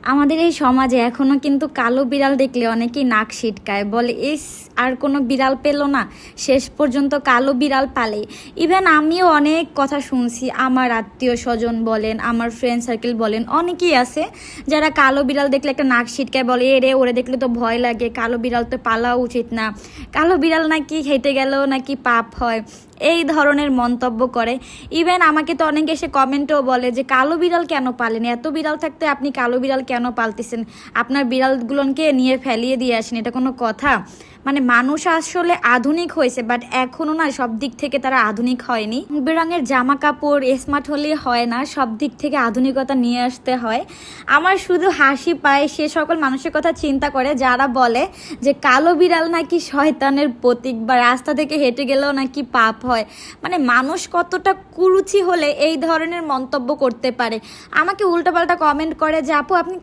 আমাদের এই সমাজে এখনো কিন্তু কালো বিড়াল দেখলে অনেকেই নাক সিটকায়, বলে ইস আর কোনো বিড়াল পেলো না, শেষ পর্যন্ত কালো বিড়াল পালে। ইভেন আমিও অনেক কথা শুনছি, আমার আত্মীয় স্বজন বলেন, আমার ফ্রেন্ড সার্কেল বলেন, অনেকেই আছে যারা কালো বিড়াল দেখলে একটা নাক সিটকায়, বলে এ রে ওরে দেখলে তো ভয় লাগে, কালো বিড়াল তো পালা উচিত না, কালো বিড়াল নাকি হেঁটে গেলেও নাকি পাপ হয়, এই ধরনের মন্তব্য করে। ইভেন আমাকে তো অনেকে এসে কমেন্টও বলে যে কালো বিড়াল কেন পালেন, এত বিড়াল থাকতে আপনি কালো বিড়াল কেন পালতেছেন, আপনার বিড়ালগুলোকে নিয়ে ফেলিয়ে দিয়ে আসেন, এটা কোনো কথা? মানে মানুষ আসলে আধুনিক হয়েছে, বাট এখনো না সব দিক থেকে তারা আধুনিক হয়নি। বেরঙের জামা কাপড় স্মার্ট হলেই হয় না, সব দিক থেকে আধুনিকতা নিয়ে আসতে হয়। আমার শুধু হাসি পায় সে সকল মানুষের কথা চিন্তা করে যারা বলে যে কালো বিড়াল নাকি শয়তানের প্রতীক, বা রাস্তা থেকে হেঁটে গেলেও নাকি পাপ হয়। মানে মানুষ কতটা কুরুচি হলে এই ধরনের মন্তব্য করতে পারে। আমাকে উল্টোপাল্টা কমেন্ট করে যে আপু আপনি